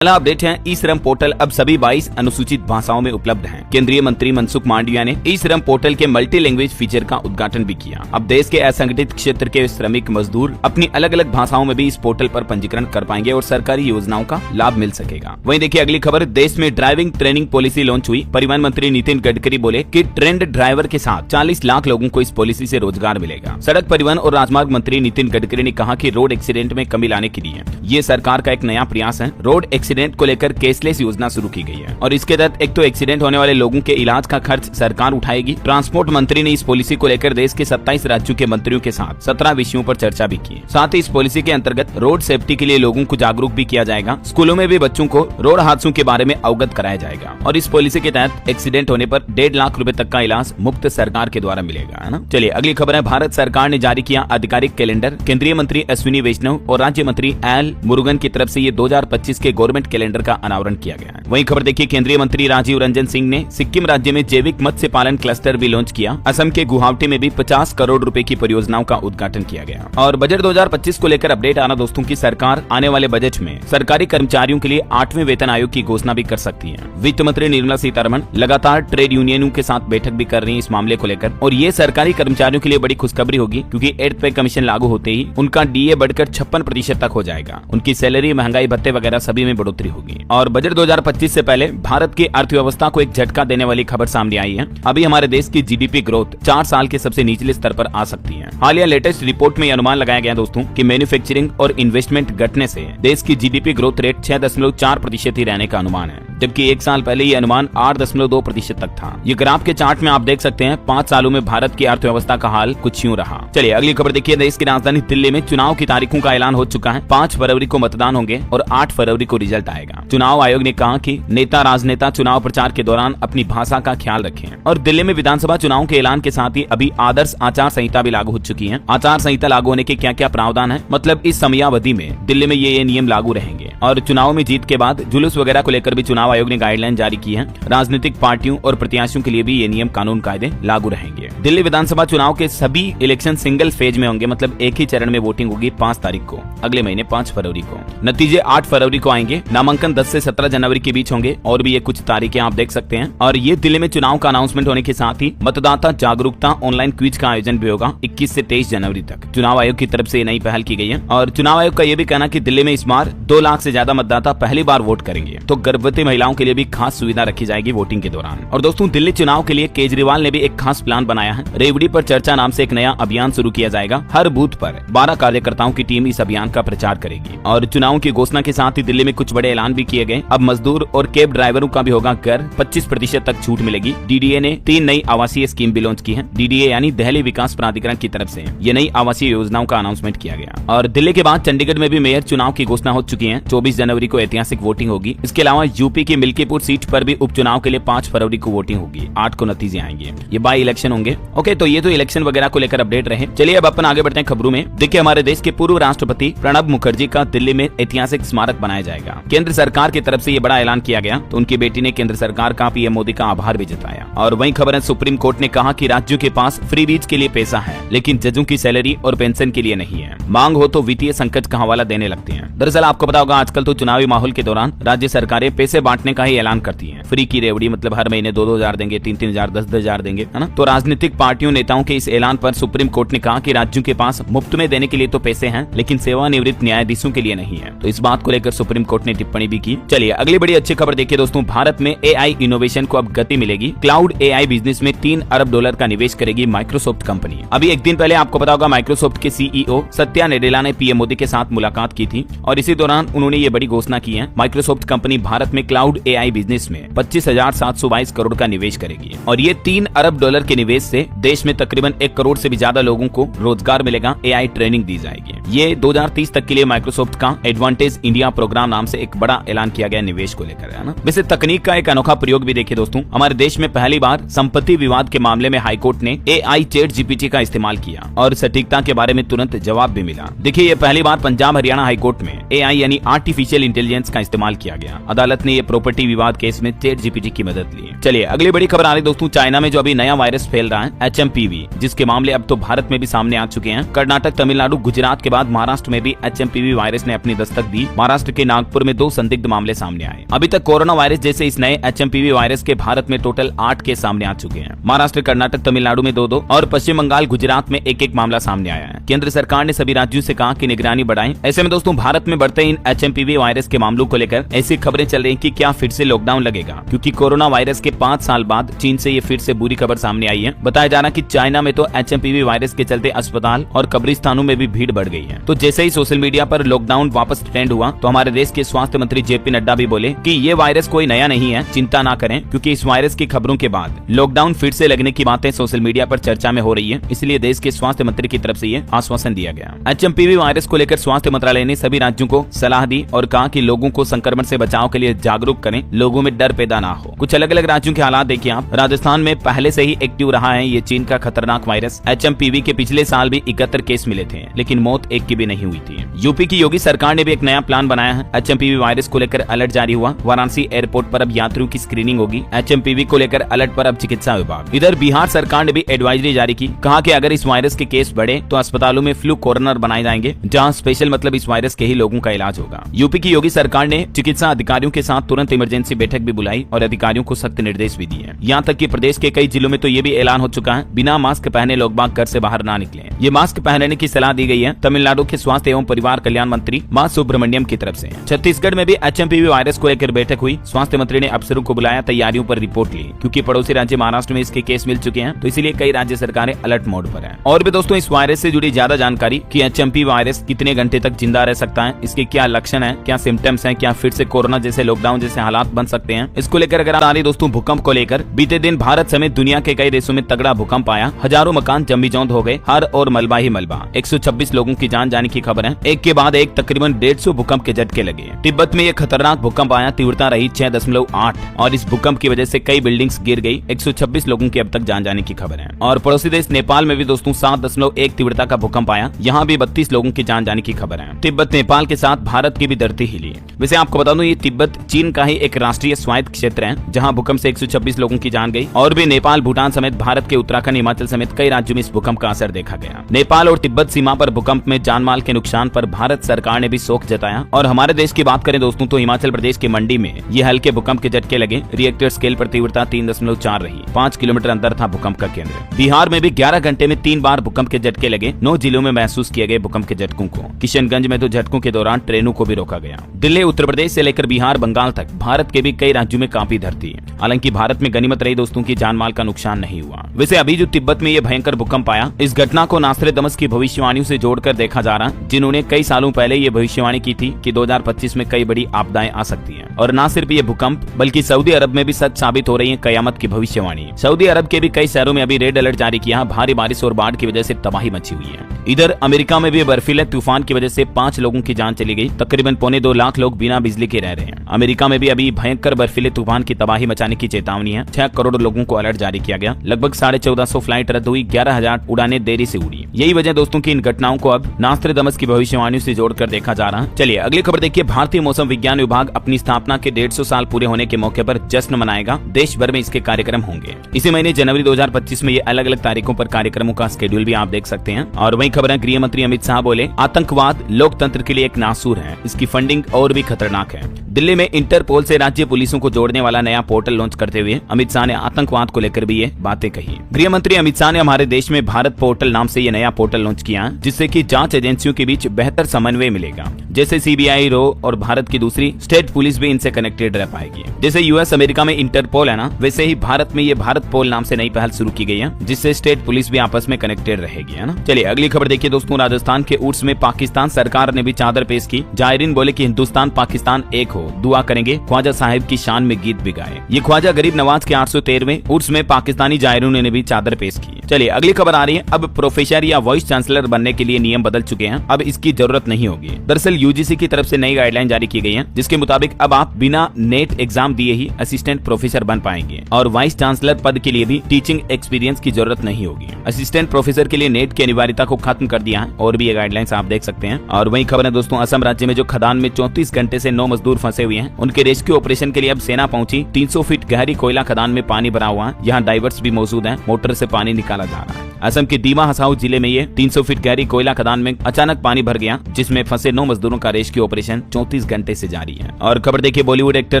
पहला अपडेट है, ई श्रम पोर्टल अब सभी 22 अनुसूचित भाषाओं में उपलब्ध है। केंद्रीय मंत्री मनसुख मांडविया ने ई श्रम पोर्टल के मल्टी लैंग्वेज फीचर का उद्घाटन भी किया। अब देश के असंगठित क्षेत्र के श्रमिक मजदूर अपनी अलग अलग भाषाओं में भी इस पोर्टल पर पंजीकरण कर पाएंगे और सरकारी योजनाओं का लाभ मिल सकेगा। वहीं देखिए अगली खबर, देश में ड्राइविंग ट्रेनिंग पॉलिसी लॉन्च हुई। परिवहन मंत्री नितिन गडकरी बोले कि ट्रेंड ड्राइवर के साथ 40 लाख लोगों को इस पॉलिसी से रोजगार मिलेगा। सड़क परिवहन और राजमार्ग मंत्री नितिन गडकरी ने कहा कि रोड एक्सीडेंट में कमी लाने के लिए ये सरकार का एक नया प्रयास है। रोड एक्सीडेंट को लेकर केसलेस योजना शुरू की गई है और इसके तहत एक तो एक्सीडेंट होने वाले लोगों के इलाज का खर्च सरकार उठाएगी। ट्रांसपोर्ट मंत्री ने इस पॉलिसी को लेकर देश के 27 राज्यों के मंत्रियों के साथ 17 विषयों पर चर्चा भी की। साथ ही इस पॉलिसी के अंतर्गत रोड सेफ्टी के लिए लोगों को जागरूक भी किया जाएगा। स्कूलों में भी बच्चों को रोड हादसों के बारे में अवगत कराया जाएगा और इस पॉलिसी के तहत एक्सीडेंट होने पर 1.5 लाख रुपए तक का इलाज मुफ्त सरकार के द्वारा मिलेगा, है ना। चलिए अगली खबर है, भारत सरकार ने जारी किया आधिकारिक कैलेंडर। केंद्रीय मंत्री अश्विनी वैष्णव और राज्य मंत्री एल मुरुगन की तरफ से ये 2025 के गवर्नमेंट कैलेंडर का अनावरण किया गया है। वहीं खबर देखिए, केंद्रीय मंत्री राजीव रंजन सिंह ने सिक्किम राज्य में जैविक मत्स्य पालन क्लस्टर भी लॉन्च किया। असम के गुवाहाटी में भी 50 करोड़ रुपए की परियोजनाओं का उद्घाटन किया गया। और बजट 2025 को लेकर अपडेट आना दोस्तों की सरकार आने वाले बजट में सरकारी कर्मचारियों के लिए 8वें वेतन आयोग की घोषणा भी कर सकती है। वित्त मंत्री निर्मला सीतारमण लगातार ट्रेड यूनियनों के साथ बैठक भी कर रही है इस मामले को लेकर और ये सरकारी कर्मचारियों के लिए बड़ी खुशखबरी होगी क्योंकि 8th पे कमीशन लागू होते ही उनका डीए बढ़कर 56% तक हो जाएगा। उनकी सैलरी, महंगाई भत्ते वगैरह सभी में बढ़ोतरी होगी। और बजट 2025 से पहले भारत की अर्थव्यवस्था को एक झटका देने वाली खबर सामने आई है। अभी हमारे देश की जीडीपी ग्रोथ 4 साल के सबसे निचले स्तर पर आ सकती है। हालिया लेटेस्ट रिपोर्ट में अनुमान लगाया गया दोस्तों कि मैन्युफैक्चरिंग और इन्वेस्टमेंट घटने से देश की जीडीपी ग्रोथ रेट 6.4% ही रहने का अनुमान है, जबकि 1 साल पहले ये अनुमान 8.2% तक था। ये ग्राफ के चार्ट में आप देख सकते हैं 5 सालों में भारत की अर्थव्यवस्था का हाल कुछ यूं रहा। चलिए अगली खबर देखिए, देश की राजधानी दिल्ली में चुनाव की तारीखों का ऐलान हो चुका है। 5 फरवरी को मतदान होंगे और 8 फरवरी को रिजल्ट आएगा। चुनाव आयोग ने कहा कि नेता राजनेता चुनाव प्रचार के दौरान अपनी भाषा का ख्याल रखें। और दिल्ली में विधानसभा चुनाव के ऐलान के साथ ही अभी आदर्श आचार संहिता भी लागू हो चुकी है। आचार संहिता लागू होने के क्या क्या प्रावधान है, मतलब इस समयावधि में दिल्ली में ये नियम लागू रहेंगे। और चुनाव में जीत के बाद जुलूस वगैरह को लेकर भी चुनाव आयोग ने गाइडलाइन जारी की है। राजनीतिक पार्टियों और प्रत्याशियों के लिए भी ये नियम कानून कायदे लागू रहेंगे। दिल्ली विधानसभा चुनाव के सभी इलेक्शन सिंगल फेज में होंगे, मतलब एक ही चरण में वोटिंग होगी 5 तारीख को, अगले महीने 5 फरवरी को। नतीजे 8 फरवरी को आएंगे। नामांकन 10 से 17 जनवरी के बीच होंगे और भी ये कुछ तारीखें आप देख सकते हैं। और ये दिल्ली में चुनाव का अनाउंसमेंट होने के साथ ही मतदाता जागरूकता ऑनलाइन क्विज का आयोजन भी होगा 21 से 23 जनवरी तक। चुनाव आयोग की तरफ से नई पहल की गई है और चुनाव आयोग का ये भी कहना कि दिल्ली में इस बार 2 लाख से ज्यादा मतदाता पहली बार वोट करेंगे, तो गर्भवती महिलाओं के लिए भी खास सुविधा रखी जाएगी वोटिंग के दौरान। और दोस्तों दिल्ली चुनाव के लिए केजरीवाल ने भी एक खास प्लान बनाया है। रेवड़ी पर चर्चा नाम से एक नया अभियान शुरू किया जाएगा। हर बूथ पर 12 कार्यकर्ताओं की टीम इस अभियान का प्रचार करेगी। और चुनाव की घोषणा के साथ ही दिल्ली में कुछ बड़े ऐलान भी किए गए। अब मजदूर और कैब ड्राइवरों का भी होगा घर, 25% तक छूट मिलेगी। डीडीए ने 3 नई आवासीय स्कीम भी लॉन्च की है। डीडीए यानी दिल्ली विकास प्राधिकरण की तरफ से ये नई आवासीय योजनाओं का अनाउंसमेंट किया गया। और दिल्ली के बाद चंडीगढ़ में भी मेयर चुनाव की घोषणा हो चुकी है। 24 जनवरी को ऐतिहासिक वोटिंग होगी। इसके अलावा यूपी की मिल्कीपुर सीट पर भी उपचुनाव के लिए 5 फरवरी को वोटिंग होगी। 8 को नतीजे आएंगे। ये बाई इलेक्शन होंगे। ओके, तो ये तो इलेक्शन वगैरह को लेकर अपडेट रहे। चलिए अब अपन आगे बढ़ते हैं खबरों में। देखिए हमारे देश के पूर्व राष्ट्रपति प्रणब मुखर्जी का दिल्ली में ऐतिहासिक स्मारक बनाया जाएगा। केंद्र सरकार की तरफ से ये बड़ा ऐलान किया गया, तो उनकी बेटी ने केंद्र सरकार का पीएम मोदी का आभार भी जताया। और वहीं खबर है, सुप्रीम कोर्ट ने कहा कि राज्यों के पास फ्रीबीज के लिए पैसा है लेकिन जजों की सैलरी और पेंशन के लिए नहीं है। मांग हो तो वित्तीय संकट का हवाला देने लगते हैं। दरअसल आपको पता होगा आजकल तो चुनावी माहौल के दौरान राज्य सरकारें पैसे बांटने का ही ऐलान करती हैं। फ्री की रेवड़ी, मतलब हर महीने 2-2 हजार देंगे, 3-3 हजार, 10-10 हजार देंगे, है ना। तो राजनीतिक पार्टियों नेताओं के इस ऐलान पर सुप्रीम कोर्ट ने कहा कि राज्यों के पास मुफ्त में देने के लिए तो पैसे हैं लेकिन सेवानिवृत्त न्यायाधीशों के लिए नहीं है। तो इस बात को लेकर सुप्रीम कोर्ट ने टिप्पणी भी की। चलिए अगली बड़ी अच्छी खबर देखिए दोस्तों, भारत में एआई इनोवेशन को अब गति मिलेगी। क्लाउड एआई बिजनेस में $3 अरब का निवेश करेगी माइक्रोसॉफ्ट कंपनी। अभी एक दिन पहले आपको पता होगा माइक्रोसॉफ्ट के सीईओ सत्या नडेला ने पीएम मोदी के साथ मुलाकात की थी और इसी दौरान उन्होंने ये बड़ी घोषणा की है। माइक्रोसॉफ्ट कंपनी भारत में क्लाउड एआई बिजनेस में 25,722 करोड़ का निवेश करेगी और ये $3 अरब के निवेश से देश में तकरीबन 1 करोड़ से भी ज्यादा लोगों को रोजगार मिलेगा। एआई ट्रेनिंग दी जाएगी। ये 2030 तक के लिए माइक्रोसॉफ्ट का एडवांटेज इंडिया प्रोग्राम नाम से एक बड़ा ऐलान किया गया निवेश को लेकर, है ना। वैसे तकनीक का एक अनोखा प्रयोग भी देखिए दोस्तों, हमारे देश में पहली बार संपत्ति विवाद के मामले में हाईकोर्ट ने एआई चैट जीपीटी का इस्तेमाल किया और सटीकता के बारे में तुरंत जवाब भी मिला। देखिए ये पहली बार पंजाब हरियाणा हाईकोर्ट में एआई यानी आर्टिफिशियल इंटेलिजेंस का इस्तेमाल किया गया। अदालत ने ये प्रॉपर्टी विवाद केस में ChatGPT की मदद ली। चलिए अगली बड़ी खबर आ रही दोस्तों, चाइना में जो अभी नया वायरस फैल रहा है HMPV, जिसके मामले अब तो भारत में भी सामने आ चुके हैं। कर्नाटक, तमिलनाडु, गुजरात के बाद महाराष्ट्र में भी HMPV वायरस ने अपनी दस्तक दी। महाराष्ट्र के नागपुर में 2 संदिग्ध मामले सामने आए। अभी तक कोरोना वायरस जैसे इस नए HMPV वायरस के भारत में टोटल 8 केस सामने आ चुके हैं। महाराष्ट्र, कर्नाटक, तमिलनाडु में 2-2 और पश्चिम बंगाल, गुजरात में 1-1 मामला सामने आया है। केंद्र सरकार ने सभी राज्यों से कहा कि निगरानी बढ़ाएं। ऐसे में दोस्तों भारत में बढ़ते इन HMPV वायरस के मामलों को लेकर ऐसी खबरें चल रही कि क्या फिर से लॉकडाउन लगेगा, क्योंकि कोरोना वायरस के 5 साल बाद चीन से ये फिर से बुरी खबर सामने आई है। बताया जा रहा कि चाइना में तो HMPV वायरस के चलते अस्पताल और कब्रिस्तानों में भी भीड़ बढ़ गई है। तो जैसे ही सोशल मीडिया पर लॉकडाउन वापस ट्रेंड हुआ तो हमारे देश के स्वास्थ्य मंत्री JP नड्डा भी बोले कि ये वायरस कोई नया नहीं है, चिंता ना करें, क्योंकि इस वायरस की खबरों के बाद लॉकडाउन फिर से लगने की बातें सोशल मीडिया पर चर्चा में हो रही है। इसलिए देश के स्वास्थ्य मंत्री की तरफ से ये आश्वासन दिया गया। HMPV वायरस को लेकर स्वास्थ्य मंत्रालय ने सभी राज्यों को सलाह दी और कहा कि लोगों को संक्रमण से बचाव के लिए जागरूक करें, लोगों में डर पैदा ना हो। कुछ अलग अलग राज्यों के हालात देखिए आप। राजस्थान में पहले से ही एक्टिव रहा है ये चीन का खतरनाक वायरस। HMPV के पिछले साल भी 71 केस मिले थे, लेकिन मौत एक की भी नहीं हुई थी। यूपी की योगी सरकार ने भी एक नया प्लान बनाया है। HMPV वायरस को लेकर अलर्ट जारी हुआ। वाराणसी एयरपोर्ट पर अब यात्रियों की स्क्रीनिंग होगी। HMPV को लेकर अलर्ट पर अब चिकित्सा विभाग। इधर बिहार सरकार ने भी एडवाइजरी जारी की, कहा कि अगर इस वायरस के केस बढ़े तो अस्पतालों में फ्लू कॉर्नर बनाए जाएंगे, जहां स्पेशल मतलब इस वायरस के ही लोगों का इलाज होगा। यूपी की योगी सरकार ने चिकित्सा अधिकारियों के साथ तुरंत इमरजेंसी बैठक भी बुलाई और अधिकारियों को सख्त निर्देश भी दिए। यहाँ तक कि प्रदेश के कई जिलों में तो ये भी ऐलान हो चुका है, बिना मास्क पहने लोग बाग घर से बाहर ना निकले। ये मास्क पहनने की सलाह दी गई है तमिलनाडु के स्वास्थ्य एवं परिवार कल्याण मंत्री मां सुब्रमण्यम की तरफ से। छत्तीसगढ़ में भी HMPV वायरस को लेकर बैठक हुई। स्वास्थ्य मंत्री ने अफसरों को बुलाया, तैयारियों पर रिपोर्ट ली, क्योंकि पड़ोसी राज्य महाराष्ट्र में इसके केस मिल चुके हैं, तो इसीलिए कई राज्य सरकारें अलर्ट मोड पर हैं। और भी दोस्तों इस वायरस से जुड़ी ज्यादा जानकारी कि HMPV वायरस कितने घंटे तक जिंदा रह सकता है, इसके क्या लक्षण है, क्या सिम्टम्स है, क्या फिर से कोरोना जैसे लॉकडाउन जैसे हालात बन सकते हैं, इसको लेकर अगर आ रही दोस्तों भूकंप को लेकर, बीते दिन भारत समेत दुनिया के कई देशों में तगड़ा भूकंप आया। हजारों मकान जमीजौंद हो गए, हर और मलबा ही मलबा। 126 लोगों की जान जाने की खबर है। एक के बाद एक तकरीबन 150 भूकंप के झटके लगे। तिब्बत में यह खतरनाक भूकंप आया, तीव्रता रही 6.8 और इस भूकंप की वजह से कई बिल्डिंग्स गिर गई। 126 लोगों की अब तक जान जाने की खबर है। और पड़ोसी देश नेपाल में भी दोस्तों 7.1 तीव्रता का भूकंप आया, यहाँ भी 32 लोगों की जान जाने की खबर है। तिब्बत नेपाल के साथ भारत की भी धरती हिली। वैसे आपको बता दूं ये तिब्बत चीन का ही एक राष्ट्रीय स्वायत्त क्षेत्र है, जहां भूकंप से 126 लोगों की जान गई। और भी नेपाल, भूटान समेत भारत के उत्तराखंड, हिमाचल समेत कई राज्यों में इस भूकंप का असर देखा गया। नेपाल और तिब्बत सीमा पर भूकंप में जानमाल के नुकसान पर भारत सरकार ने भी शोक जताया। और हमारे देश की बात करें दोस्तों तो हिमाचल प्रदेश के मंडी में ये हल्के भूकंप के झटके लगे। रिएक्टर स्केल पर तीव्रता 3.4 रही। 5 किलोमीटर अंदर था भूकंप का केंद्र। बिहार में भी 11 घंटे में 3 बार भूकंप के झटके लगे। 9 जिलों में महसूस किए गए भूकंप के झटकों को। किशनगंज में तो झटकों के दौरान ट्रेनों को भी रोका गया। दिल्ली, उत्तर प्रदेश से लेकर बिहार, बंगाल तक भारत के भी कई राज्यों में कांपी धरती। हालांकि भारत में गनीमत रही दोस्तों की जानमाल का नुकसान नहीं हुआ। वैसे अभी जो तिब्बत में ये भयंकर भूकंप आया, इस घटना को नास्ट्रेडमस की भविष्यवाणियों से जोड़कर देखा जा रहा, जिन्होंने कई सालों पहले ये भविष्यवाणी की थी कि 2025 में कई बड़ी आपदाएं आ सकती हैं। और न सिर्फ ये भूकंप बल्कि सऊदी अरब में भी सच साबित हो रही है कयामत की भविष्यवाणी। सऊदी अरब के भी कई शहरों में अभी रेड अलर्ट जारी किया। भारी बारिश और बाढ़ की वजह से तबाही मची हुई है। इधर अमेरिका में भी बर्फीले तूफान की वजह से 5 लोगों की जान चली गई। तकरीबन 2.25 लाख लोग बिना बिजली के रह रहे हैं। अमेरिका में भी अभी भयंकर बर्फीले तूफान की तबाही मचाने की चेतावनी है। 6 करोड़ लोगों को अलर्ट जारी किया गया। लगभग 1450 फ्लाइट रद्द हुई। 11,000 उड़ानें देरी से उड़ी। यही वजह दोस्तों की इन घटनाओं को अब नास्ट्रेडमस की भविष्यवाणियों से जोड़कर देखा जा रहा है। चलिए अगली खबर देखिए। भारतीय मौसम विज्ञान विभाग अपनी स्थापना के 150 साल पूरे होने के मौके पर जश्न मनाएगा। देश भर में इसके कार्यक्रम होंगे। इसी महीने जनवरी 2025 में ये अलग अलग तारीखों पर कार्यक्रमों का शेड्यूल भी आप देख सकते हैं। और वही खबर है, गृह मंत्री अमित शाह बोले आतंकवाद लोकतंत्र के लिए एक नासूर है, इसकी फंडिंग और भी खतरनाक है। दिल्ली में इंटरपोल से राज्य पुलिसों को जोड़ने वाला नया पोर्टल लॉन्च करते हुए अमित शाह ने आतंकवाद को लेकर भी ये बातें कही। गृह मंत्री अमित शाह ने हमारे देश में भारत पोर्टल नाम से ये नया पोर्टल लॉन्च किया, जिससे कि जांच एजेंसियों के बीच बेहतर समन्वय मिलेगा। जैसे CBI, रो और भारत की दूसरी स्टेट पुलिस भी इनसे कनेक्टेड रह पाएगी। जैसे US अमेरिका में इंटरपोल है ना, वैसे ही भारत में ये भारत पोल नाम से नई पहल शुरू की गई है, जिससे स्टेट पुलिस भी आपस में कनेक्टेड रहेगी, है ना। चलिए अगली खबर देखिए दोस्तों। राजस्थान के उर्स में पाकिस्तान सरकार ने भी चादर पेश की। जायरीन बोले कि हिंदुस्तान पाकिस्तान एक हो, दुआ करेंगे, ख्वाजा साहिब की शान में गीत भी गाए। ये ख्वाजा गरीब नवाज के 813वें उर्स में पाकिस्तानी जायरीन ने भी चादर पेश की। चलिए अगली खबर आ रही है। अब प्रोफेसर या वाइस चांसलर बनने के लिए नियम बदल चुके हैं। अब इसकी जरूरत नहीं होगी। दरअसल UGC की तरफ से नई गाइडलाइन जारी की गई है, जिसके मुताबिक अब आप बिना नेट एग्जाम दिए ही असिस्टेंट प्रोफेसर बन पाएंगे। और वाइस चांसलर पद के लिए भी टीचिंग एक्सपीरियंस की जरूरत नहीं होगी। असिस्टेंट प्रोफेसर के लिए नेट की अनिवार्यता को खत्म कर दिया है। और भी ये गाइडलाइंस आप देख सकते हैं। और वही खबर है दोस्तों, असम राज्य में जो खदान में 34 घंटे से 9 मजदूर फंसे हुए हैं, उनके रेस्क्यू ऑपरेशन के लिए अब सेना पहुंची। 300 फीट गहरी कोयला खदान में पानी भरा हुआ है, यहाँ डाइवर्स भी मौजूद हैं, मोटर से पानी निकाला जा रहा है। असम के दीमा हसाऊ जिले में ये 300 फीट गहरी कोयला खदान में अचानक पानी भर गया, जिसमें फंसे 9 मजदूरों का रेस्क्यू ऑपरेशन 34 घंटे से जारी है। और खबर देखिए, बॉलीवुड एक्टर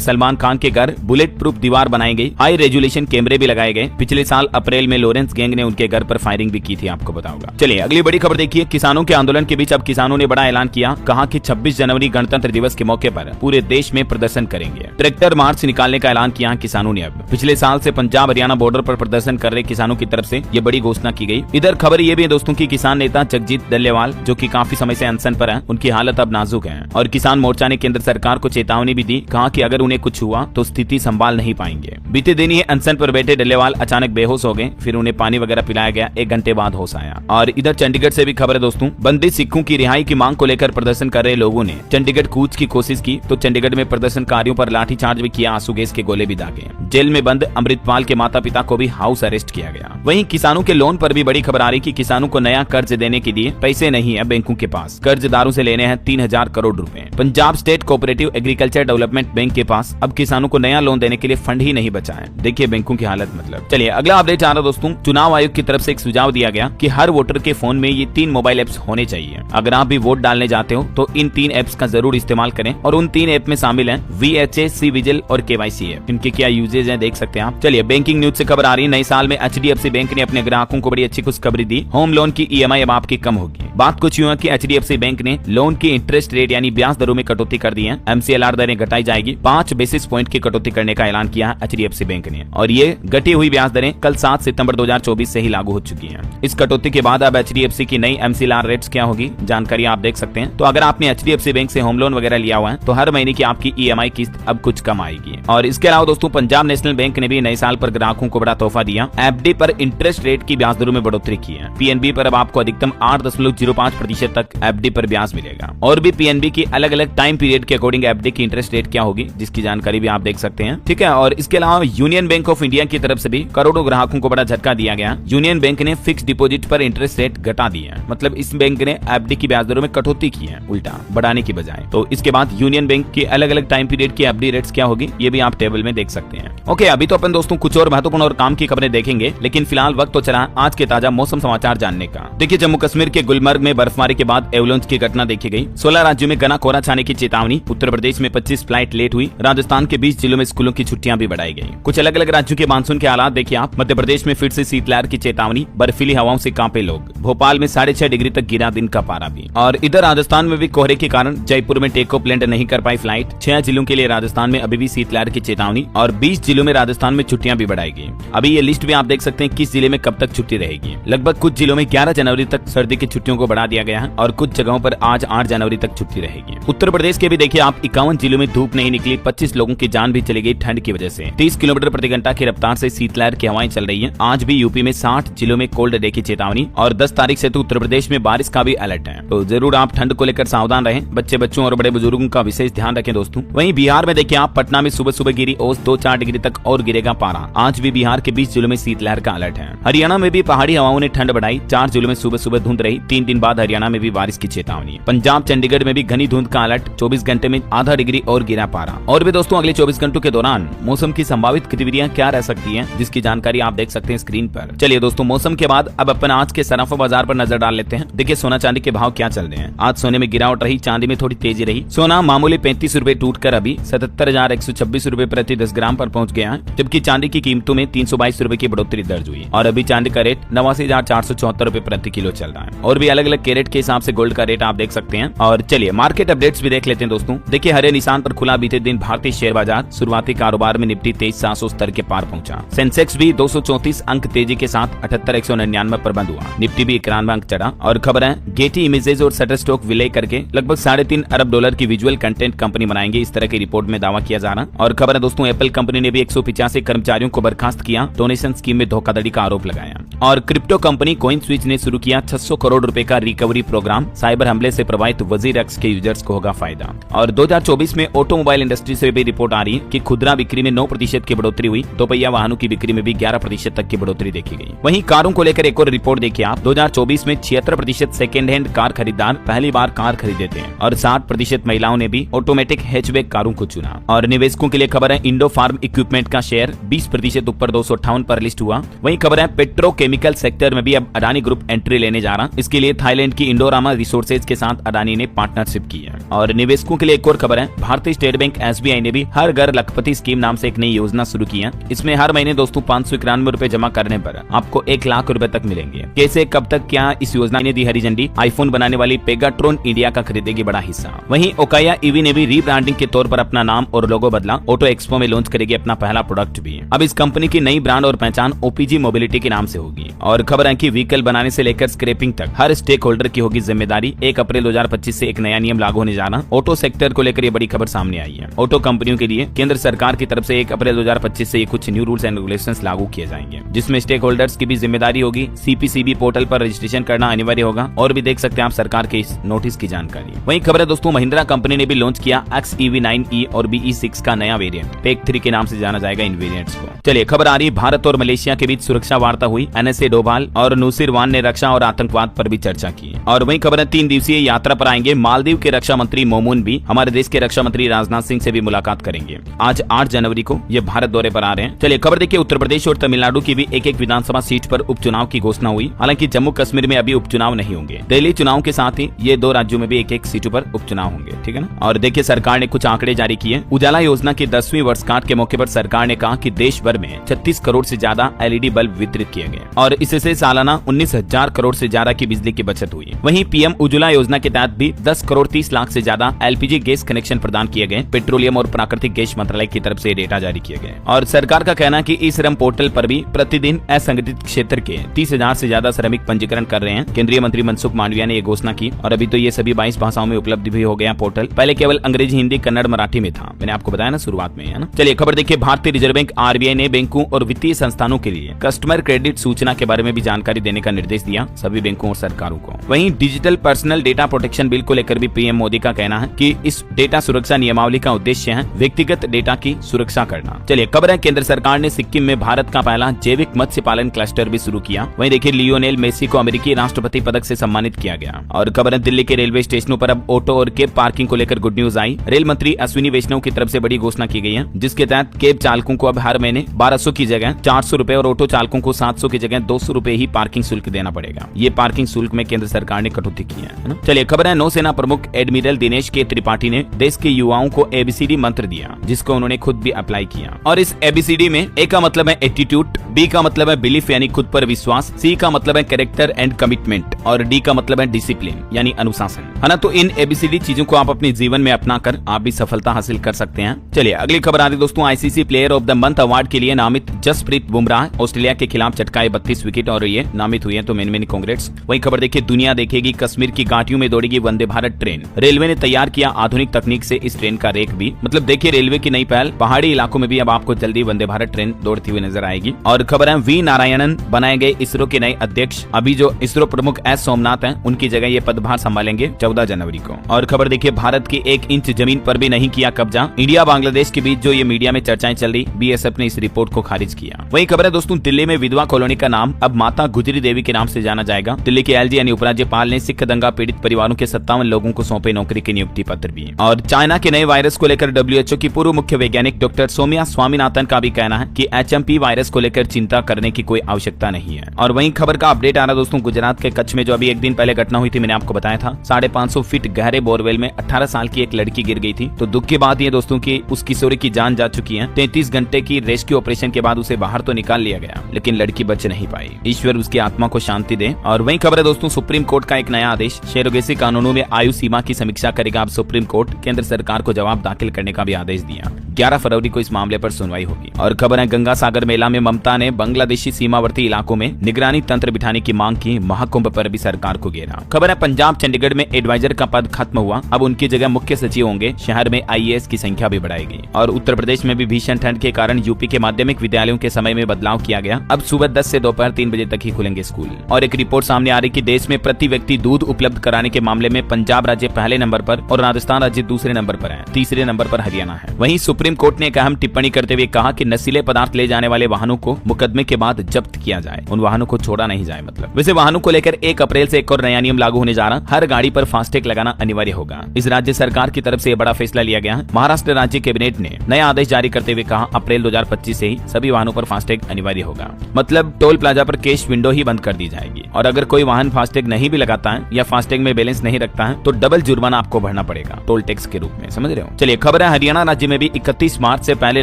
सलमान खान के घर बुलेट प्रूफ दीवार बनाई गई, हाई रेजोल्यूशन कैमरे भी लगाए गए। पिछले साल अप्रैल में लॉरेंस गैंग ने उनके घर पर फायरिंग भी की थी, आपको बताऊंगा। चलिए अगली बड़ी खबर देखिए, किसानों के आंदोलन के बीच अब किसानों ने बड़ा ऐलान किया, कहा कि 26 जनवरी गणतंत्र दिवस के मौके पर पूरे देश में प्रदर्शन करेंगे। ट्रैक्टर मार्च निकालने का ऐलान किया किसानों ने। अब पिछले साल से पंजाब हरियाणा बॉर्डर पर प्रदर्शन कर रहे किसानों की तरफ से ये बड़ी घोषणा की गई। इधर खबर ये भी है दोस्तों की किसान नेता जगजीत डल्लेवाल, जो कि काफी समय से अनशन पर हैं, उनकी हालत अब नाजुक है और किसान मोर्चा ने केंद्र सरकार को चेतावनी भी दी, कहा कि अगर उन्हें कुछ हुआ तो स्थिति संभाल नहीं पाएंगे। बीते दिन ही अनशन पर बैठे डल्लेवाल अचानक बेहोश हो गए, फिर उन्हें पानी वगैरह पिलाया गया, 1 घंटे बाद होश आया। और इधर चंडीगढ़ से भी खबर है दोस्तों, बंदी सिखों की रिहाई की मांग को लेकर प्रदर्शन कर रहे लोगों ने चंडीगढ़ कूच की कोशिश की, तो चंडीगढ़ में प्रदर्शनकारियों पर लाठीचार्ज भी किया, आंसू गैस के गोले भी दागे। जेल में बंद अमृतपाल के माता पिता को भी हाउस अरेस्ट किया गया। वहीं किसानों के लोन पर भी बड़ी खबर आ रही कि किसानों को नया कर्ज देने के लिए पैसे नहीं है बैंकों के पास, कर्जदारों से लेने हैं 3000 करोड़ रुपए। Punjab state cooperative agriculture development bank के पास अब किसानों को नया लोन देने के लिए फंड ही नहीं बचा है। देखिए बैंकों की हालत मतलब। चलिए अगला अपडेट आ रहा दोस्तों, चुनाव आयोग की तरफ से एक सुझाव दिया गया कि हर वोटर के फोन में ये 3 मोबाइल एप्स होने चाहिए। अगर आप भी वोट डालने जाते हो तो इन 3 एप्स का जरूर इस्तेमाल करें, और उन 3 ऐप में शामिल हैं VHA, सी विजिल और KYC ऐप। इनके क्या यूजेज हैं देख सकते हैं आप। चलिए बैंकिंग न्यूज से खबर आ रही है, नए साल में HDFC बैंक ने अपने ग्राहकों को बड़ी अच्छी खुशखबरी दी, होम लोन की EMI अब आपकी कम होगी। बात कुछ यूं है कि HDFC बैंक ने लोन की इंटरेस्ट रेट यानी ब्याज दरों में कटौती कर दी है। MCLR दरें घटाई जाएगी, 5 बेसिस पॉइंट की कटौती करने का ऐलान किया है HDFC बैंक ने, और ये घटी हुई ब्याज दरें कल 7 सितंबर 2024 से ही लागू हो चुकी हैं। इस कटौती के बाद अब HDFC की नई MCLR रेट्स क्या होगी, जानकारी आप देख सकते हैं। तो अगर आपने HDFC बैंक से होम लोन वगैरह लिया हुआ है तो हर महीने की आपकी EMI किस्त अब कुछ कम आएगी। और इसके अलावा दोस्तों पंजाब नेशनल बैंक ने भी नए साल पर ग्राहकों को बड़ा तोहफा दिया, FD पर इंटरेस्ट रेट की ब्याज दरों में बढ़ोतरी की है। PNB पर अब आपको अधिकतम 8.05% तक FD पर ब्याज मिलेगा। और भी PNB की अलग अलग टाइम पीरियड के अकॉर्डिंग FD की इंटरेस्ट रेट क्या होगी, जिसकी जानकारी भी आप देख सकते हैं, ठीक है। और इसके अलावा यूनियन बैंक ऑफ इंडिया की तरफ से भी करोड़ों ग्राहकों को बड़ा झटका दिया गया। यूनियन बैंक ने फिक्स डिपॉजिट पर इंटरेस्ट रेट घटा दी है, मतलब इस बैंक ने FD की ब्याज दरों में कटौती की है, उल्टा बढ़ाने की बजाय। तो इसके बाद यूनियन बैंक की अलग अलग टाइम पीरियड की FD रेट्स क्या होगी, ये भी आप टेबल में देख सकते हैं। ओके, अभी तो अपन दोस्तों कुछ और महत्वपूर्ण और काम की खबरें देखेंगे, लेकिन फिलहाल वक्त तो चला आज के ताजा मौसम समाचार जानने का। देखिए जम्मू कश्मीर के गुलमर्ग में बर्फबारी के बाद एवलांच की घटना देखी गई। 16 राज्यों में घना कोहरा छाने की चेतावनी। उत्तर प्रदेश में 25 फ्लाइट लेट हुई। राजस्थान के 20 जिलों में स्कूलों की छुट्टियां भी बढ़ाई गई। कुछ अलग अलग राज्यों के मानसून के हालात देखिए आप। मध्य प्रदेश में फिर से शीतलहर की चेतावनी, बर्फीली हवाओं से कांपे लोग। भोपाल में 6.5 डिग्री तक गिरा दिन का पारा भी। और इधर राजस्थान में भी कोहरे के कारण जयपुर में टेक ऑफ लैंड नहीं कर पाई फ्लाइट। 6 जिलों के लिए राजस्थान में अभी भी शीतलहर की चेतावनी, और 20 जिलों में राजस्थान में छुट्टियां भी बढ़ाई गई। अभी ये लिस्ट भी आप देख सकते हैं किस जिले में कब तक छुट्टी रहेगी। लगभग कुछ जिलों में 11 जनवरी तक सर्दी की छुट्टियों को बढ़ा दिया गया है, और कुछ जगहों पर आज 8 जनवरी तक छुट्टी रहेगी। उत्तर प्रदेश के भी देखिए आप 51 जिलों में धूप नहीं निकली, 25 लोगों की जान भी चली गई ठंड की वजह से। 30 किलोमीटर प्रति घंटा की रफ्तार से शीतलहर की हवाएं चल रही हैं। आज भी यूपी में 60 जिलों में कोल्ड डे की चेतावनी, और 10 तारीख से तो उत्तर प्रदेश में बारिश का भी अलर्ट है। तो जरूर आप ठंड को लेकर सावधान रहें, बच्चों और बड़े बुजुर्गों का विशेष ध्यान रखें दोस्तों। वहीं बिहार में देखिए आप पटना में सुबह सुबह गिरी ओस, 2-4 डिग्री तक और गिरेगा पारा। आज भी बिहार के 20 जिलों में शीतलहर का अलर्ट है। हरियाणा में भी पहाड़ी हवाओं ने ठंड बढ़ाई, 4 जिलों में सुबह सुबह धुंध रही। 3 दिन बाद हरियाणा में भी बारिश की चेतावनी। पंजाब चंडीगढ़ में भी घनी धुंध का अलर्ट, 24 घंटे में आधा डिग्री और गिरा पारा। और भी दोस्तों अगले 24 घंटों के दौरान मौसम की संभावित गतिविधियां क्या रह सकती हैं, जिसकी जानकारी आप देख सकते हैं स्क्रीन पर। चलिए दोस्तों मौसम के बाद अब अपन आज के सराफा बाजार पर नजर डाल लेते हैं। देखिए सोना चांदी के भाव क्या चल रहे हैं। आज सोने में गिरावट रही, चांदी में थोड़ी तेजी रही। सोना मामूली 35 रुपए टूट कर अभी 77,126 रुपए प्रति 10 ग्राम पर पहुंच गया है, जबकि चांदी की कीमतों में 322 रुपए की बढ़ोतरी दर्ज हुई, और अभी चांदी का रेट 89,474 रुपए प्रति किलो चल रहा है। और भी अलग अलग कैरेट के हिसाब से गोल्ड का रेट आप देख सकते हैं। और चलिए मार्केट अपडेट्स भी देख लेते हैं दोस्तों। देखिए हरे निशान पर खुला बीते दिन भारतीय शेयर बाजार। शुरुआती कारोबार में निफ्टी 23,700 स्तर के पार पहुंचा। सेंसेक्स भी 234 अंक तेजी के साथ 78,199 पर बंद हुआ। निफ्टी भी 91 अंक चढ़ा। और खबर है गेटी इमेजेस और शटरस्टॉक विलय करके लगभग $3.5 अरब की विजुअल कंटेंट कंपनी बनाएंगे, इस तरह की रिपोर्ट में दावा किया जा रहा। और खबर है दोस्तों एप्पल कंपनी ने भी 185 कर्मचारियों को बर्खास्त किया, डोनेशन स्कीम में धोखाधड़ी का आरोप लगाया। और क्रिप्टो कंपनी कॉइन स्विच ने शुरू किया 600 करोड़ रुपए का रिकवरी प्रोग्राम, साइबर हमले से प्रभावित वजीर एक्स के यूजर्स को होगा फायदा। और 2024 में ऑटोमोबाइल इंडस्ट्री से भी रिपोर्ट आ रही है कि खुदरा बिक्री में 9% की बढ़ोतरी हुई, दोपहिया वाहनों की बिक्री में भी 11% तक की बढ़ोतरी देखी गई। वहीं कारों को लेकर एक और रिपोर्ट देखिए आप, 2024 में 76% सेकेंड हैंड कार खरीदार पहली बार कार खरीदे थे और 60% महिलाओं ने भी ऑटोमेटिक हैचबैक कारों को चुना। और निवेशकों के लिए खबर है, इंडो फार्म इक्विपमेंट का शेयर 20% ऊपर 258 पर लिस्ट हुआ। वहीं खबर है, पेट्रोकेमिकल सेक्टर में भी अब अडानी ग्रुप एंट्री लेने जा रहा, इसके लिए थाईलैंड की इंडोरामा रिसोर्सेज के साथ अडानी ने पार्टनरशिप की है। और निवेशकों के लिए एक और खबर है, भारतीय स्टेट बैंक SBI ने भी हर घर लखपति स्कीम नाम से एक नई योजना शुरू की है। इसमें हर महीने दोस्तों 591 रुपए जमा करने पर आपको 1 लाख रुपए तक मिलेंगे। कैसे, कब तक, क्या, इस योजना ने दी हरी झंडी। आईफोन बनाने वाली पेगाट्रॉन इंडिया का खरीदेगी बड़ा हिस्सा। वहीं ओकाया ईवी ने भी रीब्रांडिंग के तौर पर अपना नाम और लोगो बदला, ऑटो एक्सपो में लॉन्च करेगी अपना पहला प्रोडक्ट भी। अब इस कंपनी की नई ब्रांड और पहचान OPG मोबिलिटी के नाम से होगी। और खबर है कि व्हीकल बनाने से लेकर स्क्रैपिंग तक हर स्टेक होल्डर की होगी जिम्मेदारी। 1 अप्रैल 2025 से एक नया नियम लागू होने जा रहा। ऑटो सेक्टर को लेकर ये बड़ी खबर सामने आई है। ऑटो कंपनियों के लिए केंद्र सरकार की तरफ से 1 अप्रैल 2025 से ये कुछ न्यू रूल्स एंड रेगुलेशंस लागू किए जाएंगे, जिसमें स्टेक होल्डर्स की भी जिम्मेदारी होगी। CPCB पोर्टल पर रजिस्ट्रेशन करना अनिवार्य होगा। और भी देख सकते हैं आप सरकार के इस नोटिस की जानकारी। वहीं खबर है दोस्तों, महिंद्रा कंपनी ने भी लॉन्च किया XEV9e और BE6 का नया वेरिएंट, पेक 3 के नाम से जाना जाएगा इन वेरिएंट्स को। चलिए खबर आ रही, भारत और मलेशिया के बीच सुरक्षा वार्ता हुई। NSA डोभाल और नुसीरवान ने रक्षा और आतंकवाद पर भी चर्चा की। और वहीं खबर है, 3 दिवसीय यात्रा पर आएंगे मालदीव के रक्षा मंत्री मोमून भी हमारे देश के रक्षा मंत्री राजनाथ सिंह से भी मुलाकात करेंगे। आज 8 जनवरी को ये भारत दौरे पर आ रहे हैं। चलिए खबर देखिए, उत्तर प्रदेश और तमिलनाडु की भी एक विधानसभा सीट पर उपचुनाव की घोषणा हुई। हालांकि जम्मू कश्मीर में अभी उपचुनाव नहीं होंगे। दिल्ली चुनाव के साथ ही ये 2 राज्यों में भी एक सीटों पर उपचुनाव होंगे, ठीक है ना। और देखिए सरकार ने कुछ आंकड़े जारी किए। उजाला योजना की 10वीं वर्षगांठ के मौके पर सरकार ने कहा कि देश भर में 36 करोड़ से ज्यादा LED बल्ब वितरित किए गए और इससे सालाना 19,000 करोड़ से ज्यादा की बिजली की बचत हुई। वहीं PM उज्ज्वला योजना के तहत भी 10 करोड़ 30 लाख से ज्यादा LPG गैस कनेक्शन प्रदान किए गए। पेट्रोलियम और प्राकृतिक गैस मंत्रालय की तरफ से डेटा जारी किए गए। और सरकार का कहना है कि ई श्रम पोर्टल पर भी प्रतिदिन असंगठित क्षेत्र के 30,000 से ज्यादा श्रमिक पंजीकरण कर रहे हैं। केंद्रीय मंत्री मनसुख मांडविया ने ये घोषणा की। और अभी तो ये सभी 22 भाषाओं में उपलब्ध भी हो गया पोर्टल। पहले केवल अंग्रेजी, हिंदी, कन्नड़, मराठी में था। मैंने आपको बताया ना शुरुआत में, है ना। चलिए खबर देखिए, भारतीय रिजर्व बैंक RBI ने बैंकों और वित्तीय संस्थानों के लिए कस्टमर क्रेडिट सूचना के बारे में भी जानकारी देने का निर्देश दिया सभी बैंकों और सरकारों को। वहीं digital personal data protection bill को लेकर भी PM मोदी का कहना है कि इस डेटा सुरक्षा नियमावली का उद्देश्य है व्यक्तिगत डेटा की सुरक्षा करना। चलिए खबर है, केंद्र सरकार ने सिक्किम में भारत का पहला जैविक मत्स्य पालन क्लस्टर भी शुरू किया। वहीं देखिए, लियोनेल मेसी को अमेरिकी राष्ट्रपति पदक से सम्मानित किया गया। और खबर है, दिल्ली के रेलवे स्टेशनों पर अब ऑटो और कैब पार्किंग को लेकर गुड न्यूज आई। रेल मंत्री अश्विनी वैष्णव की तरफ से बड़ी घोषणा की गई है, जिसके तहत कैब चालकों को अब हर महीने 1200 की जगह 400 रुपए और ऑटो चालकों को 700 की जगह 200 रुपए ही पार्किंग शुल्क देना पड़ेगा। ये पार्किंग शुल्क में केंद्र सरकार ने कटौती की है ना। चलिए खबर है, नौसेना प्रमुख एडमिरल दिनेश के त्रिपाठी ने देश के युवाओं को ABCD मंत्र दिया, जिसको उन्होंने खुद भी अप्लाई किया। और इस ABCD में A का मतलब है एटीट्यूड, B का मतलब है बिलीफ यानी खुद पर विश्वास, C का मतलब है कैरेक्टर एंड कमिटमेंट और D का मतलब है डिसिप्लिन यानी अनुशासन, है ना। तो इन ABCD चीजों को आप अपने जीवन में अपना कर आप भी सफलता हासिल कर सकते हैं। चलिए अगली खबर आ रही दोस्तों, ICC player of the month award के लिए नामित जसप्रीत बुमराह ऑस्ट्रेलिया के खिलाफ चटकाए 32 विकेट और ये नामित हुए हैं, तो मेनी कांग्रेट्स। वही खबर देखिए, दुनिया देखेगी कश्मीर की घाटियों में दौड़ेगी वंदे भारत ट्रेन। रेलवे ने तैयार किया आधुनिक तकनीक से इस ट्रेन का रेक भी, मतलब देखिए रेलवे की नई पहल, पहाड़ी इलाकों में भी अब आपको जल्दी वंदे भारत ट्रेन दौड़ती हुई नजर आएगी। और खबर है, V नारायणन बनाए गए इसरो के नए अध्यक्ष। अभी जो इसरो प्रमुख S सोमनाथ हैं, उनकी जगह ये पदभार संभालेंगे 14 जनवरी को। और खबर देखिए, भारत की 1 इंच जमीन पर भी नहीं किया कब्जा। इंडिया बांग्लादेश के बीच जो ये मीडिया में चर्चाएं चल रही, BSF ने इस रिपोर्ट को खारिज किया। वही खबर है दोस्तों, दिल्ली में विधवा कॉलोनी का नाम अब माता गुजरी देवी के नाम से जाना जाएगा। दिल्ली के LG यानी उपराज्यपाल ने सिख दंगा पीड़ित परिवारों के 57 लोगों को सौंपे नौकरी के नियुक्ति पत्र भी। और चाइना के नए वायरस को लेकर WHO की पूर्व मुख्य वैज्ञानिक डॉक्टर सौम्या स्वामीनाथन का भी कहना है कि HMP वायरस को लेकर चिंता करने की कोई आवश्यकता नहीं है। और वहीं खबर का अपडेट आ रहा दोस्तों, गुजरात के कच्छ में जो अभी एक दिन पहले घटना हुई थी, मैंने आपको बताया था 550 फीट गहरे बोरवेल में 18 साल की एक लड़की गिर गई थी। तो दुख की बात यह दोस्तों की उस किशोरी की जान जा चुकी है। 33 घंटे की रेस्क्यू रेस्क्यू ऑपरेशन के बाद उसे बाहर तो निकाल लिया गया, लेकिन लड़की बच नहीं पाई। ईश्वर उसकी आत्मा को शांति दे। और वही खबर है दोस्तों, सुप्रीम कोर्ट का एक नया आदेश, सरोगेसी कानूनों में आयु सीमा की समीक्षा करेगा अब सुप्रीम कोर्ट। केंद्र सरकार को जवाब दाखिल करने का भी आदेश दिया। 11 फरवरी को इस मामले पर सुनवाई होगी। और खबर है, गंगा सागर मेला में ममता ने बांग्लादेशी सीमावर्ती इलाकों में निगरानी तंत्र बिठाने की मांग की। महाकुंभ पर भी सरकार को घेरा। खबर है, पंजाब चंडीगढ़ में एडवाइजर का पद खत्म हुआ, अब उनकी जगह मुख्य सचिव होंगे। शहर में IAS की संख्या भी बढ़ाएगी। और उत्तर प्रदेश में भी भीषण ठंड के कारण यूपी के माध्यमिक विद्यालयों के समय में बदलाव किया गया। अब सुबह 10 से दोपहर 3 बजे तक ही खुलेंगे स्कूल। और एक रिपोर्ट सामने आ रही कि देश में प्रति व्यक्ति दूध उपलब्ध कराने के मामले में पंजाब राज्य पहले नंबर पर और राजस्थान राज्य दूसरे नंबर पर है। तीसरे नंबर पर हरियाणा है। वहीं सुप्रीम कोर्ट ने एक अहम टिप्पणी करते हुए कहा कि नशीले पदार्थ ले जाने वाले वाहनों को मुकदमे के बाद जब्त किया जाए, उन वाहनों को छोड़ा नहीं जाए। मतलब वैसे वाहनों को लेकर 1 अप्रैल से एक और नया नियम लागू होने जा रहा, हर गाड़ी पर फास्टैग लगाना अनिवार्य होगा। इस राज्य सरकार की तरफ से यह बड़ा फैसला लिया गया। महाराष्ट्र राज्य कैबिनेट ने नया आदेश जारी करते हुए कहा, अप्रैल 2025 से ही सभी वाहनों पर फास्टैग अनिवार्य होगा। मतलब टोल प्लाजा पर कैश विंडो ही बंद कर दी जाएगी। और अगर कोई वाहन फास्टैग नहीं भी लगाता है या फास्टैग में बैलेंस नहीं रखता है तो डबल जुर्माना आपको भरना पड़ेगा टोल टैक्स के रूप में। समझ रहे हो। चलिए खबर है, हरियाणा राज्य में भी 31 मार्च से पहले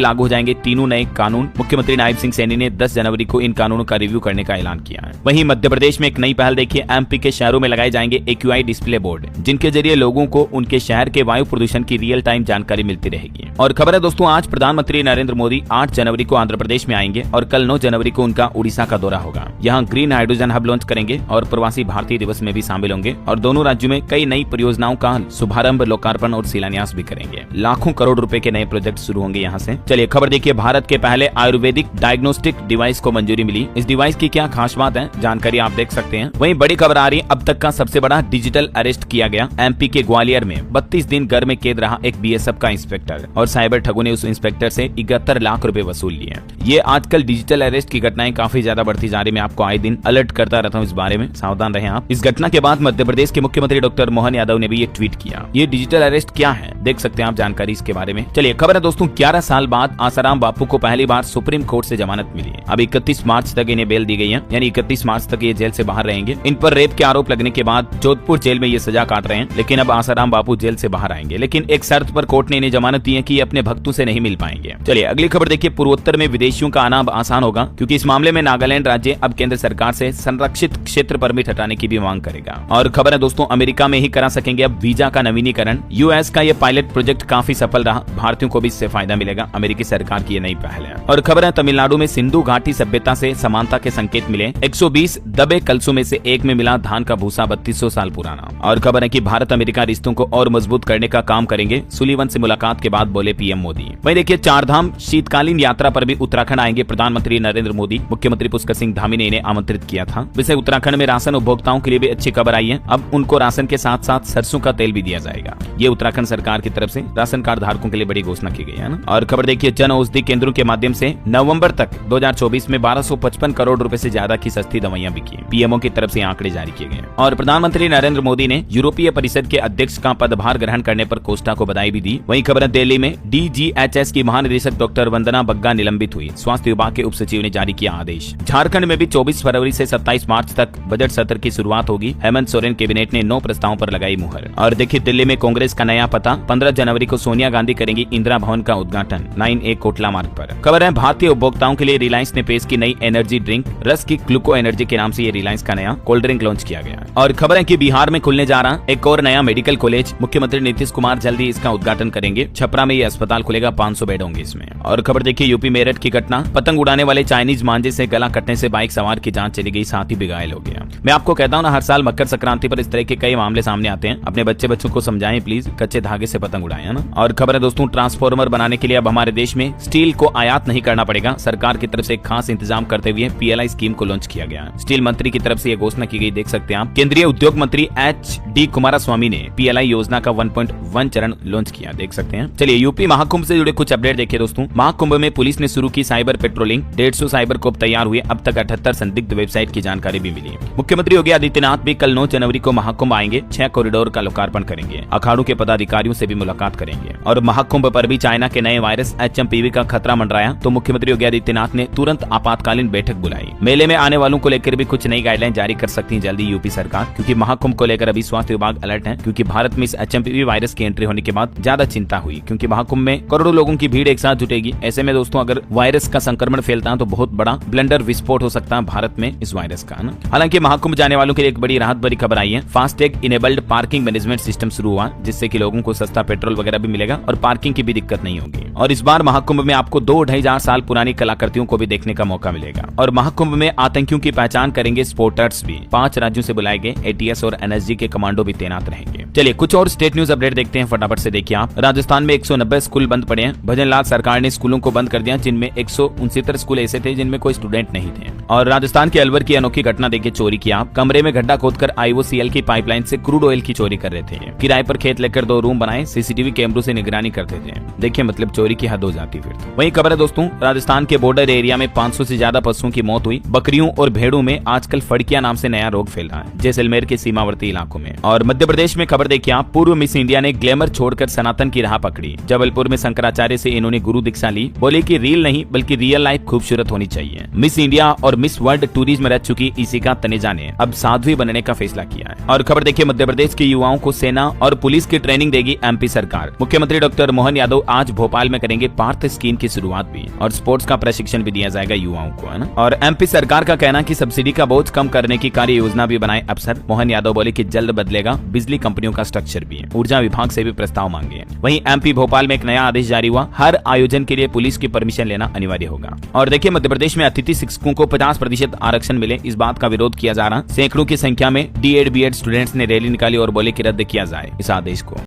लागू हो जाएंगे तीनों नए कानून। मुख्यमंत्री नायब सिंह सैनी ने 10 जनवरी को इन कानूनों का रिव्यू करने का ऐलान किया है। वहीं मध्य प्रदेश में एक नई पहल देखिए, MP के शहरों में लगाए जाएंगे AQI डिस्प्ले बोर्ड, जिनके जरिए लोगों को उनके शहर के वायु प्रदूषण की रियल टाइम जानकारी मिलती रहेगी। और खबर है दोस्तों, आज प्रधानमंत्री नरेंद्र मोदी 8 जनवरी को आंध्र प्रदेश में आएंगे और कल 9 जनवरी को उनका उड़ीसा का दौरा होगा। यहाँ ग्रीन हाइड्रोजन हब लॉन्च करेंगे और प्रवासी भारतीय दिवस में भी शामिल होंगे। और दोनों राज्यों में कई नई परियोजनाओं का शुभारंभ, लोकार्पण और शिलान्यास भी करेंगे। लाखों करोड़ रुपए के नए प्रोजेक्ट शुरू होंगे यहाँ से। चलिए खबर देखिए, भारत के पहले आयुर्वेदिक डायग्नोस्टिक डिवाइस को मंजूरी मिली। इस डिवाइस की क्या खास बात है, जानकारी आप देख सकते हैं। वहीं बड़ी खबर आ रही है, अब तक का सबसे बड़ा डिजिटल अरेस्ट किया गया। MP के ग्वालियर में 32 दिन घर में कैद रहा एक BSF का इंस्पेक्टर और साइबर ठगों ने उस इंस्पेक्टर से 71 लाख रुपए वसूल लिए। ये आजकल डिजिटल अरेस्ट की घटनाएं काफी ज्यादा बढ़ती जा रही। मैं आपको आए दिन अलर्ट करता रहता हूँ इस बारे में, सावधान रहें आप। इस घटना के बाद मध्य प्रदेश के मुख्यमंत्री डॉक्टर मोहन यादव ने भी ये ट्वीट किया। ये डिजिटल अरेस्ट क्या है, देख सकते हैं आप जानकारी इसके बारे में। चलिए खबर है दोस्तों, 11 साल बाद आसाराम बापू को पहली बार सुप्रीम कोर्ट से जमानत मिली है। अब 31 मार्च तक इन्हें बेल दी गई है, यानी 31 मार्च तक ये जेल से बाहर रहेंगे। इन पर रेप के आरोप लगने के बाद जोधपुर जेल में ये सजा काट रहे हैं, लेकिन अब आसाराम बापू जेल से बाहर आएंगे। लेकिन एक शर्त पर कोर्ट ने इन्हें जमानत दी है कि ये अपने भक्तों से नहीं मिल पाएंगे। चलिए अगली खबर देखिए, पूर्वोत्तर में विदेशियों का आना अब आसान होगा, क्योंकि इस मामले में नागालैंड राज्य अब केंद्र सरकार से संरक्षित क्षेत्र परमिट हटाने की भी मांग करेगा। और खबर है दोस्तों, अमेरिका में ही करा सकेंगे अब वीजा का नवीनीकरण। US का ये पायलट प्रोजेक्ट काफी सफल रहा, भारतीयों को भी इससे फायदा मिलेगा। अमेरिकी सरकार की ये नई पहल है। और खबर है, तमिलनाडु में सिंधु घाटी सभ्यता से समानता के संकेत मिले। 120 दबे कलसों में से एक में मिला धान का भूसा 3200 साल पुराना। और खबर है कि भारत अमेरिका रिश्तों को और मजबूत करने का काम करेंगे, सुलीवन से मुलाकात के बाद बोले PM मोदी। वहीं देखिए, 4 धाम शीतकालीन यात्रा पर भी उत्तराखंड आएंगे प्रधानमंत्री नरेंद्र मोदी। मुख्यमंत्री पुष्कर सिंह धामी ने इन्हें आमंत्रित किया था। वैसे उत्तराखंड में राशन उपभोक्ताओं के लिए भी अच्छी खबर आई है, अब उनको राशन के साथ साथ सरसों का तेल भी दिया जाएगा। ये उत्तराखंड सरकार की तरफ से राशन कार्ड धारकों के लिए बड़ी घोषणा की गई है ना। और खबर देखिए, जन औषधि केंद्रों के माध्यम से नवंबर तक 2024 में 1255 करोड़ रुपए से ज्यादा की सस्ती दवाइयां बिकी। PMO की तरफ से आंकड़े जारी किए गए। और प्रधानमंत्री नरेंद्र मोदी ने यूरोपीय परिषद के अध्यक्ष का पदभार ग्रहण करने पर कोस्टा को बधाई भी दी। वहीं खबर है, दिल्ली में DGHS की महानिदेशक डॉक्टर वंदना बग्गा निलंबित हुई। स्वास्थ्य विभाग के उप सचिव ने जारी किया आदेश। झारखंड में भी 24 फरवरी से 27 मार्च तक बजट सत्र की शुरुआत होगी। हेमंत सोरेन कैबिनेट ने 9 प्रस्तावों पर लगाई मुहर। और देखिए, दिल्ली में कांग्रेस का नया पता, 15 जनवरी को सोनिया गांधी करेंगी इंदिरा भवन का उद्घाटन 9A कोटला मार्ग पर। खबर है, भारतीय उपभोक्ताओं के लिए रिलायंस ने पेश की नई एनर्जी ड्रिंक रस की ग्लूको एनर्जी के नाम से ये रिलायंस का नया कोल्ड ड्रिंक लॉन्च किया गया। और खबर है कि बिहार में खुलने जा रहा एक और नया मेडिकल कॉलेज, मुख्यमंत्री नीतीश कुमार जल्दी इसका उद्घाटन करेंगे। छपरा में ये अस्पताल खुलेगा, 500 बेड होंगे इसमें। और खबर देखिए, यूपी मेरठ की घटना, पतंग उड़ाने वाले चाइनीज मांझे से गला कटने से बाइक सवार की जान चली गई, साथ ही भी घायल हो गया। मैं आपको कहता हूँ ना, हर साल मकर संक्रांति पर इस तरह के कई मामले सामने आते हैं। अपने बच्चों को समझाएं प्लीज, कच्चे धागे से पतंग उड़ाएं, है ना। और खबर है दोस्तों, ट्रांसफार्मर बनाने के लिए अब हमारे देश में स्टील को आयात नहीं करना पड़ेगा। सरकार की तरफ से एक खास इंतजाम करते हुए PLI स्कीम को लॉन्च किया गया। स्टील मंत्री की तरफ से यह घोषणा की गई, देख सकते हैं आप। केंद्रीय उद्योग मंत्री HD कुमारस्वामी ने PLI योजना का 1.1 चरण लॉन्च किया, देख सकते हैं। चलिए यूपी महाकुंभ से जुड़े कुछ अपडेट देखिए दोस्तों। महाकुंभ में पुलिस ने शुरू की साइबर पेट्रोलिंग, 150 साइबर कोप तैयार हुए। अब तक 78 संदिग्ध वेबसाइट की जानकारी भी मिली। मुख्यमंत्री योगी आदित्यनाथ भी कल 9 जनवरी को महाकुंभ आएंगे, 6 कॉरिडोर का लोकार्पण करेंगे, अखाड़ों के पदाधिकारियों से भी मुलाकात करेंगे। और महाकुंभ पर भी चाइना के नए वायरस HMPV का खतरा मंडराया, तो मुख्यमंत्री योगी आदित्यनाथ ने तुरंत आपातकालीन बैठक बुलाई। मेले में आने वालों को लेकर भी कुछ नई गाइडलाइन जारी कर सकती है जल्दी यूपी सरकार, क्योंकि महाकुंभ को लेकर अभी स्वास्थ्य विभाग अलर्ट है, क्योंकि भारत में इस HMPV वायरस की एंट्री होने के बाद ज्यादा चिंता हुई, क्योंकि महाकुंभ में करोड़ों लोगों की भीड़ एक साथ जुटेगी। ऐसे में दोस्तों, अगर वायरस वायरस का संक्रमण फैलता है तो बहुत बड़ा ब्लंडर विस्फोट हो सकता है भारत में इस वायरस का, ना। हालांकि महाकुंभ जाने वालों के लिए एक बड़ी राहत भरी खबर आई है। FASTag enabled parking management system शुरू हुआ, जिससे कि लोगों को सस्ता पेट्रोल वगैरह भी मिलेगा और पार्किंग की भी दिक्कत नहीं होगी। और इस बार महाकुंभ में आपको 2-2.5 साल पुरानी कलाकृतियों को भी देखने का मौका मिलेगा। और महाकुंभ में आतंकियों की पहचान करेंगे स्पोर्टर्स भी। 5 राज्यों से बुलाए गए ATS और NSG के कमांडो भी तैनात रहेंगे। चलिए कुछ और स्टेट न्यूज अपडेट देखते हैं, फटाफट से देखिए आप। राजस्थान में 190 स्कूल बंद पड़े हैं। भजनलाल सरकार ने स्कूलों को बंद कर दिया, जिनमें 169 स्कूल ऐसे थे जिनमें कोई स्टूडेंट नहीं थे। और राजस्थान के अलवर की अनोखी घटना देखिए, चोरी की आप। कमरे में गड्ढा खोदकर IOCL की पाइपलाइन से क्रूड ऑयल की चोरी कर रहे थे। किराए पर खेत लेकर 2 रूम बनाए, CCTV कैमरों से निगरानी करते थे। देखिए मतलब चोरी की हद हो जाती फिर। वही खबर है दोस्तों, राजस्थान के बॉर्डर एरिया में 500 से ज्यादा पशुओं की मौत हुई। बकरियों और भेड़ों में आजकल फड़किया नाम से नया रोग फैल रहा है, जैसलमेर के सीमावर्ती इलाकों में। और मध्य प्रदेश में खबर देखिए आप, पूर्व मिस इंडिया ने ग्लैमर छोड़कर सनातन की राह पकड़ी। जबलपुर में शंकराचार्य से इन्होंने गुरु दीक्षा ली। बोले कि रील नहीं बल्कि रियल लाइफ खूबसूरत होनी चाहिए। मिस इंडिया और मिस वर्ल्ड टूरिज्म रह चुकी इशिका तनेजा ने अब साध्वी बनने का फैसला किया है। और खबर देखिए, मध्य प्रदेश के युवाओं को सेना और पुलिस की ट्रेनिंग देगी MP सरकार। मुख्यमंत्री डॉक्टर मोहन यादव आज भोपाल में करेंगे पार्थ स्कीम की शुरुआत भी, और स्पोर्ट्स का प्रशिक्षण भी दिया जाएगा युवाओं को, है ना। और MP सरकार का कहना कि सब्सिडी का बोझ कम करने की कार्य योजना भी बनाए अफसर। मोहन यादव बोले कि जल्द बदलेगा बिजली कंपनियों का स्ट्रक्चर भी। ऊर्जा विभाग से भी प्रस्ताव मांगे। वहीं MP भोपाल में एक नया आदेश जारी हुआ, हर आयोजन के लिए पुलिस की परमिशन लेना अनिवार्य होगा। और देखिए मध्य प्रदेश में अतिथि शिक्षकों को 50% आरक्षण मिले, इस बात का विरोध किया जा रहा। सैकड़ों की संख्या में D.Ed B.Ed स्टूडेंट्स ने रैली निकाली और बोले कि रद्द किया जाए इस आदेश को।